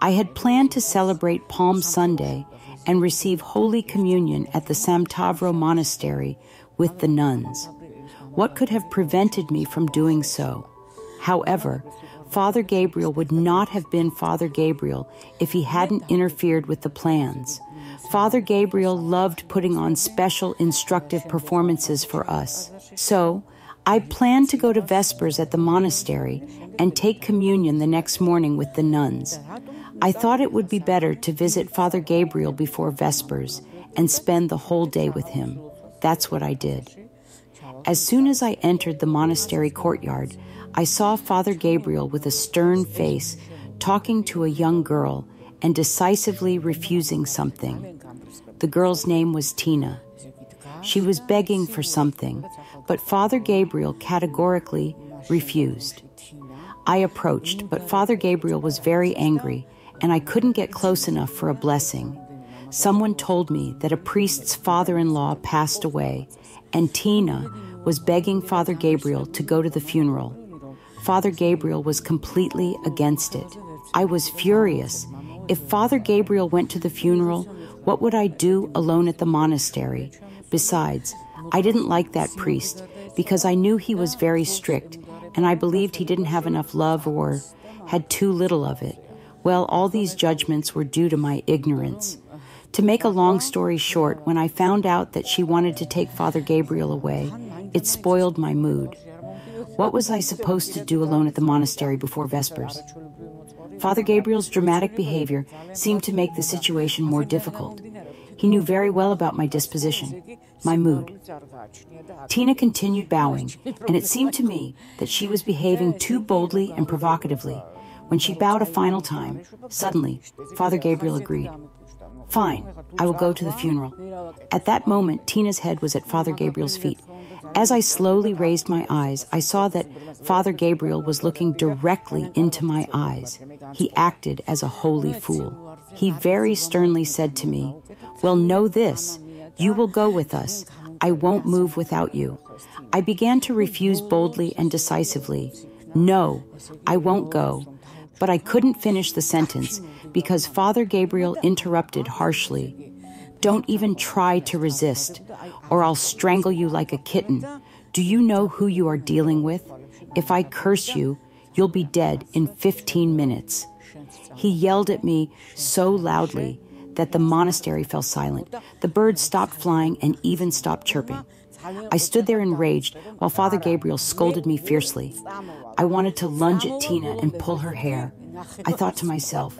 I had planned to celebrate Palm Sunday and receive Holy Communion at the Samtavro Monastery with the nuns. What could have prevented me from doing so? However, Father Gabriel would not have been Father Gabriel if he hadn't interfered with the plans. Father Gabriel loved putting on special instructive performances for us. So, I planned to go to Vespers at the monastery and take communion the next morning with the nuns. I thought it would be better to visit Father Gabriel before Vespers and spend the whole day with him. That's what I did. As soon as I entered the monastery courtyard, I saw Father Gabriel with a stern face talking to a young girl and decisively refusing something. The girl's name was Tina. She was begging for something, but Father Gabriel categorically refused. I approached, but Father Gabriel was very angry, and I couldn't get close enough for a blessing. Someone told me that a priest's father-in-law passed away, and Tina was begging Father Gabriel to go to the funeral. Father Gabriel was completely against it. I was furious. If Father Gabriel went to the funeral, what would I do alone at the monastery? Besides, I didn't like that priest because I knew he was very strict, and I believed he didn't have enough love or had too little of it. Well, all these judgments were due to my ignorance. To make a long story short, when I found out that she wanted to take Father Gabriel away, it spoiled my mood. What was I supposed to do alone at the monastery before Vespers? Father Gabriel's dramatic behavior seemed to make the situation more difficult. He knew very well about my disposition, my mood. Tina continued bowing, and it seemed to me that she was behaving too boldly and provocatively. When she bowed a final time, suddenly, Father Gabriel agreed. Fine, I will go to the funeral. At that moment, Tina's head was at Father Gabriel's feet. As I slowly raised my eyes, I saw that Father Gabriel was looking directly into my eyes. He acted as a holy fool. He very sternly said to me, "Well, know this, you will go with us. I won't move without you." I began to refuse boldly and decisively. "No, I won't go." But I couldn't finish the sentence because Father Gabriel interrupted harshly. "Don't even try to resist, or I'll strangle you like a kitten. Do you know who you are dealing with? If I curse you, you'll be dead in 15 minutes. He yelled at me so loudly that the monastery fell silent. The birds stopped flying and even stopped chirping. I stood there enraged while Father Gabriel scolded me fiercely. I wanted to lunge at Tina and pull her hair. I thought to myself,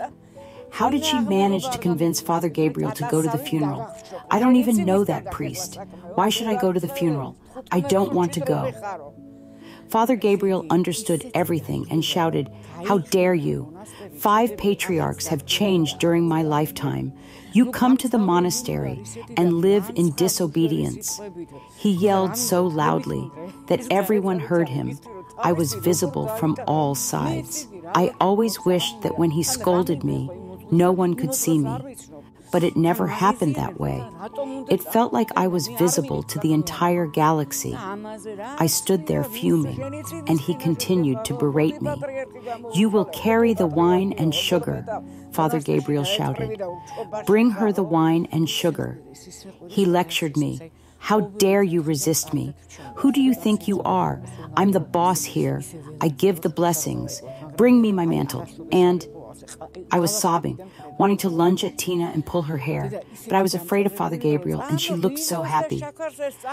how did she manage to convince Father Gabriel to go to the funeral? I don't even know that priest. Why should I go to the funeral? I don't want to go. Father Gabriel understood everything and shouted, "How dare you? 5 patriarchs have changed during my lifetime. You come to the monastery and live in disobedience." He yelled so loudly that everyone heard him. I was visible from all sides. I always wished that when he scolded me, no one could see me. But it never happened that way. It felt like I was visible to the entire galaxy. I stood there fuming, and he continued to berate me. "You will carry the wine and sugar," Father Gabriel shouted. "Bring her the wine and sugar." He lectured me. "How dare you resist me? Who do you think you are? I'm the boss here. I give the blessings. Bring me my mantle." And I was sobbing, wanting to lunge at Tina and pull her hair, but I was afraid of Father Gabriel, and she looked so happy.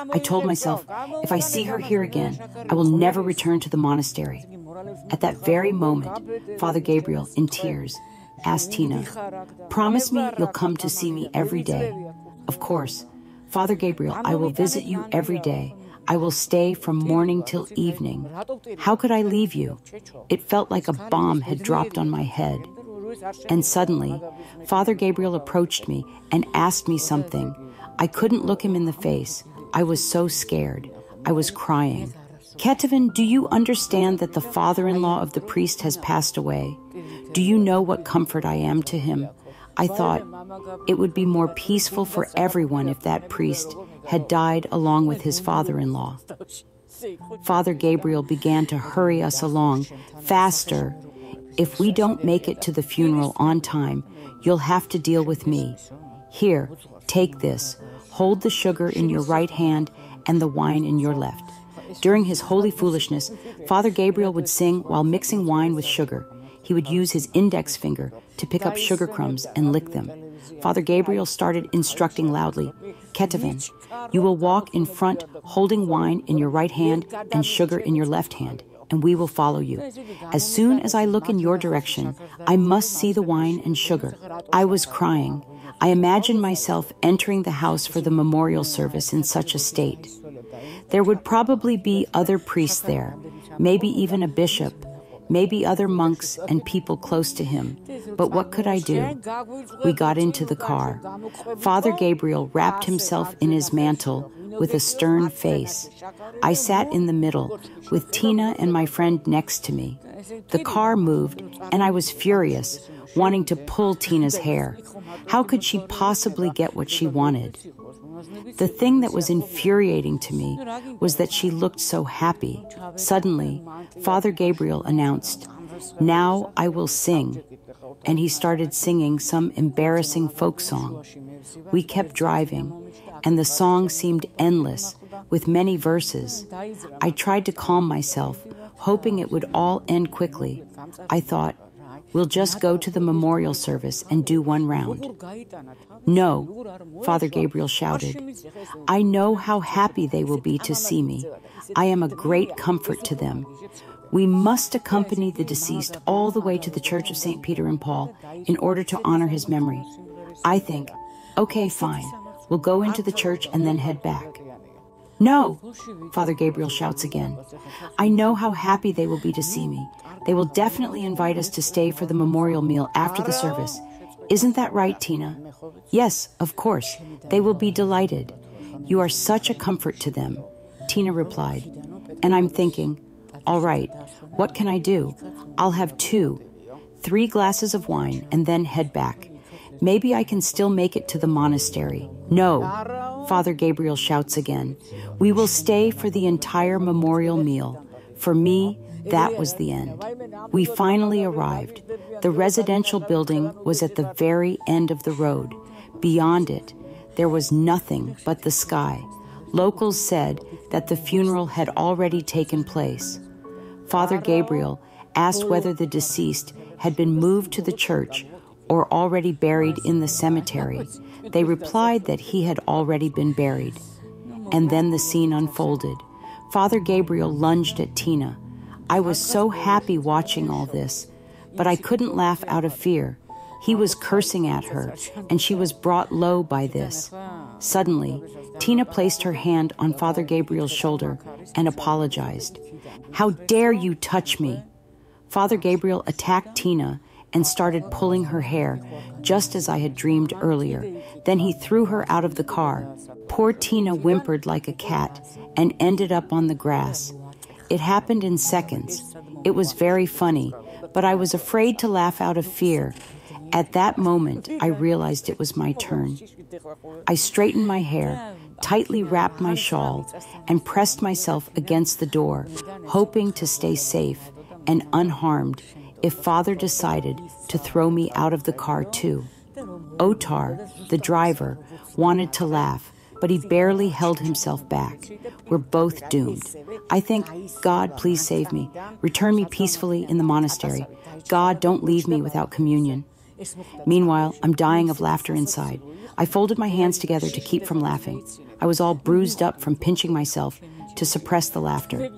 I told myself, if I see her here again, I will never return to the monastery. At that very moment, Father Gabriel, in tears, asked Tina, "Promise me you'll come to see me every day." "Of course. Father Gabriel, I will visit you every day. I will stay from morning till evening. How could I leave you?" It felt like a bomb had dropped on my head. And suddenly, Father Gabriel approached me and asked me something. I couldn't look him in the face. I was so scared. I was crying. "Ketevan, do you understand that the father-in-law of the priest has passed away? Do you know what comfort I am to him?" I thought it would be more peaceful for everyone if that priest had died along with his father-in-law. Father Gabriel began to hurry us along, faster. If we don't make it to the funeral on time, you'll have to deal with me. Here, take this. Hold the sugar in your right hand and the wine in your left." During his holy foolishness, Father Gabriel would sing while mixing wine with sugar. He would use his index finger to pick up sugar crumbs and lick them. Father Gabriel started instructing loudly, "Ketevan, you will walk in front holding wine in your right hand and sugar in your left hand, and we will follow you. As soon as I look in your direction, I must see the wine and sugar." I was crying. I imagined myself entering the house for the memorial service in such a state. There would probably be other priests there, maybe even a bishop, maybe other monks and people close to him. But what could I do? We got into the car. Father Gabriel wrapped himself in his mantle with a stern face. I sat in the middle, with Tina and my friend next to me. The car moved, and I was furious, wanting to pull Tina's hair. How could she possibly get what she wanted? The thing that was infuriating to me was that she looked so happy. Suddenly, Father Gabriel announced, "Now I will sing," and he started singing some embarrassing folk song. We kept driving, and the song seemed endless, with many verses. I tried to calm myself, hoping it would all end quickly. I thought, "We'll just go to the memorial service and do one round." "No," Father Gabriel shouted. "I know how happy they will be to see me. I am a great comfort to them. We must accompany the deceased all the way to the Church of St. Peter and Paul in order to honor his memory." I think, "Okay, fine. We'll go into the church and then head back." "No," Father Gabriel shouts again. "I know how happy they will be to see me. They will definitely invite us to stay for the memorial meal after the service. Isn't that right, Tina?" "Yes, of course. They will be delighted. You are such a comfort to them," Tina replied. And I'm thinking, all right, what can I do? I'll have 3 glasses of wine and then head back. Maybe I can still make it to the monastery. "No," Father Gabriel shouts again. "We will stay for the entire memorial meal. For me, that was the end." We finally arrived. The residential building was at the very end of the road. Beyond it, there was nothing but the sky. Locals said that the funeral had already taken place. Father Gabriel asked whether the deceased had been moved to the church or already buried in the cemetery. They replied that he had already been buried. And then the scene unfolded. Father Gabriel lunged at Tina. I was so happy watching all this, but I couldn't laugh out of fear. He was cursing at her, and she was brought low by this. Suddenly, Tina placed her hand on Father Gabriel's shoulder and apologized. "How dare you touch me?" Father Gabriel attacked Tina and started pulling her hair, just as I had dreamed earlier. Then he threw her out of the car. Poor Tina whimpered like a cat and ended up on the grass. It happened in seconds. It was very funny, but I was afraid to laugh out of fear. At that moment, I realized it was my turn. I straightened my hair, tightly wrapped my shawl, and pressed myself against the door, hoping to stay safe and unharmed if Father decided to throw me out of the car too. Otar, the driver, wanted to laugh, but he barely held himself back. We're both doomed. I think, "God, please save me. Return me peacefully in the monastery. God, don't leave me without communion." Meanwhile, I'm dying of laughter inside. I folded my hands together to keep from laughing. I was all bruised up from pinching myself to suppress the laughter.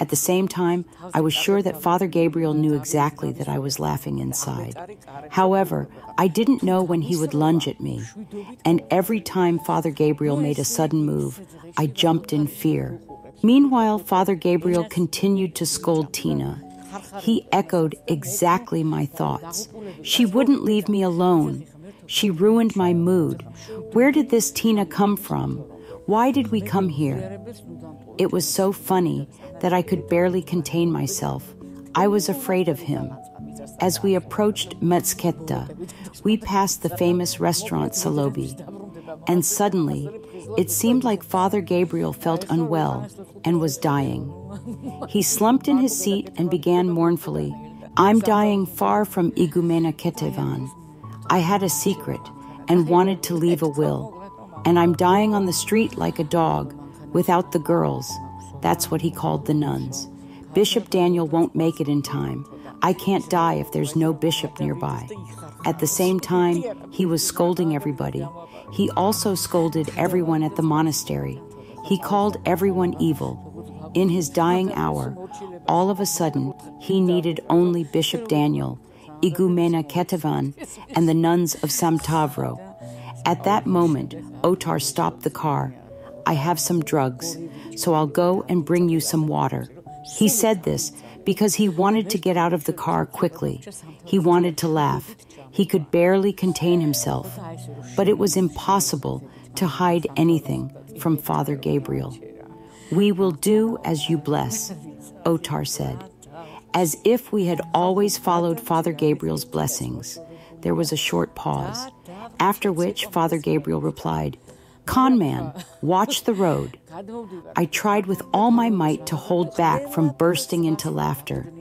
At the same time, I was sure that Father Gabriel knew exactly that I was laughing inside. However, I didn't know when he would lunge at me, and every time Father Gabriel made a sudden move, I jumped in fear. Meanwhile, Father Gabriel continued to scold Tina. He echoed exactly my thoughts. She wouldn't leave me alone. She ruined my mood. Where did this Tina come from? Why did we come here? It was so funny that I could barely contain myself. I was afraid of him. As we approached Metsketa, we passed the famous restaurant Salobi, and suddenly it seemed like Father Gabriel felt unwell and was dying. He slumped in his seat and began mournfully, I'm dying far from Igumena Ketevan. I had a secret and wanted to leave a will. And I'm dying on the street like a dog, without the girls. That's what he called the nuns. Bishop Daniel won't make it in time. I can't die if there's no bishop nearby. At the same time, he was scolding everybody. He also scolded everyone at the monastery. He called everyone evil. In his dying hour, all of a sudden, he needed only Bishop Daniel, Igumena Ketevan, and the nuns of Samtavro. At that moment, Otar stopped the car. I have some drugs, so I'll go and bring you some water. He said this because he wanted to get out of the car quickly. He wanted to laugh. He could barely contain himself. But it was impossible to hide anything from Father Gabriel. "We will do as you bless," Otar said. As if we had always followed Father Gabriel's blessings. There was a short pause, after which Father Gabriel replied, "Con man, watch the road." I tried with all my might to hold back from bursting into laughter.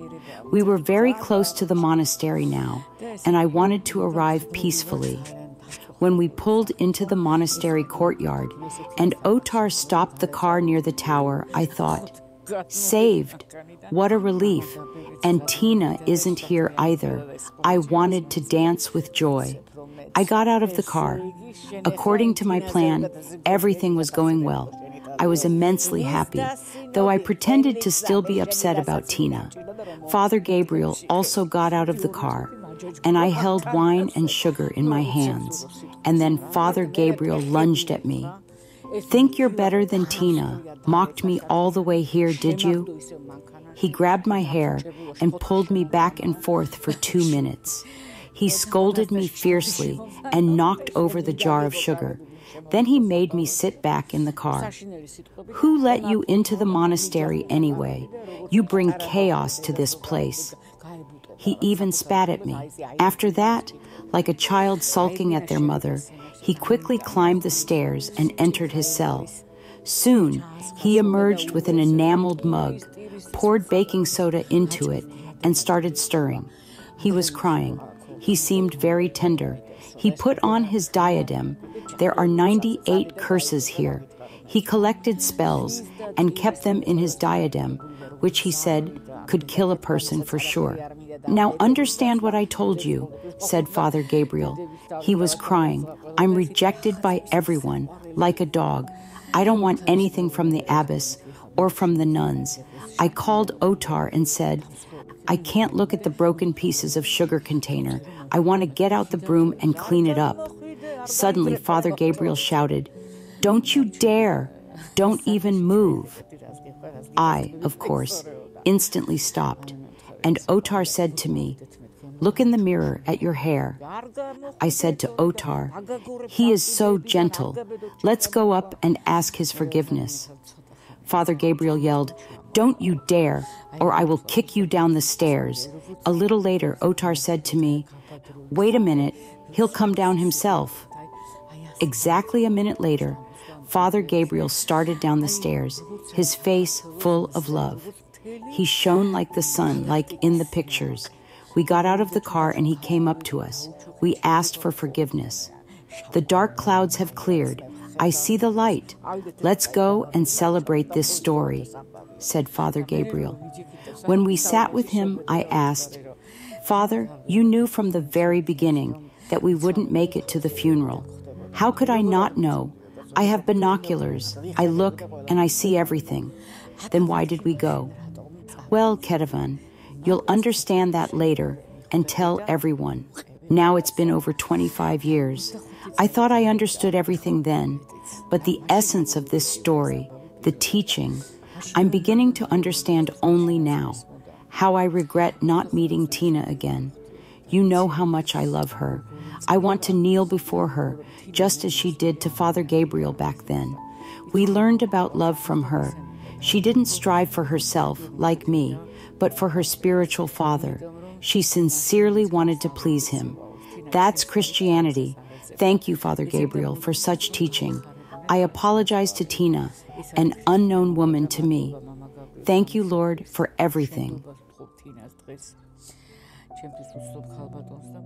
We were very close to the monastery now, and I wanted to arrive peacefully. When we pulled into the monastery courtyard and Otar stopped the car near the tower, I thought, "Saved. What a relief. And Tina isn't here either." I wanted to dance with joy. I got out of the car. According to my plan, everything was going well. I was immensely happy, though I pretended to still be upset about Tina. Father Gabriel also got out of the car, and I held wine and sugar in my hands. And then Father Gabriel lunged at me. "Think you're better than Tina? Mocked me all the way here, did you?" He grabbed my hair and pulled me back and forth for 2 minutes. He scolded me fiercely and knocked over the jar of sugar. Then he made me sit back in the car. "Who let you into the monastery anyway? You bring chaos to this place." He even spat at me. After that, like a child sulking at their mother, he quickly climbed the stairs and entered his cell. Soon, he emerged with an enameled mug, poured baking soda into it, and started stirring. He was crying. He seemed very tender. He put on his diadem. There are 98 curses here. He collected spells and kept them in his diadem, which he said could kill a person for sure. "Now understand what I told you," said Father Gabriel. He was crying. "I'm rejected by everyone, like a dog. I don't want anything from the abbess or from the nuns." I called Otar and said, "I can't look at the broken pieces of sugar container. I want to get out the broom and clean it up." Suddenly, Father Gabriel shouted, "Don't you dare! Don't even move." I, of course, instantly stopped, and Otar said to me, "Look in the mirror at your hair." I said to Otar, "He is so gentle. Let's go up and ask his forgiveness." Father Gabriel yelled, "Don't you dare, or I will kick you down the stairs." A little later, Otar said to me, "Wait a minute, he'll come down himself." Exactly a minute later, Father Gabriel started down the stairs, his face full of love. He shone like the sun, like in the pictures. We got out of the car and he came up to us. We asked for forgiveness. "The dark clouds have cleared. I see the light. Let's go and celebrate this story," said Father Gabriel. When we sat with him, I asked, "Father, you knew from the very beginning that we wouldn't make it to the funeral. How could I not know? I have binoculars. I look and I see everything. Then why did we go?" "Well, Ketevan, you'll understand that later and tell everyone. Now it's been over 25 years. I thought I understood everything then, but the essence of this story, the teaching, I'm beginning to understand only now. How I regret not meeting Tina again. You know how much I love her. I want to kneel before her, just as she did to Father Gabriel back then. We learned about love from her. She didn't strive for herself, like me, but for her spiritual father. She sincerely wanted to please him. That's Christianity. Thank you, Father Gabriel, for such teaching. I apologize to Tina, an unknown woman to me. Thank you, Lord, for everything." ჩემთვის უცნობ ხალბატონს და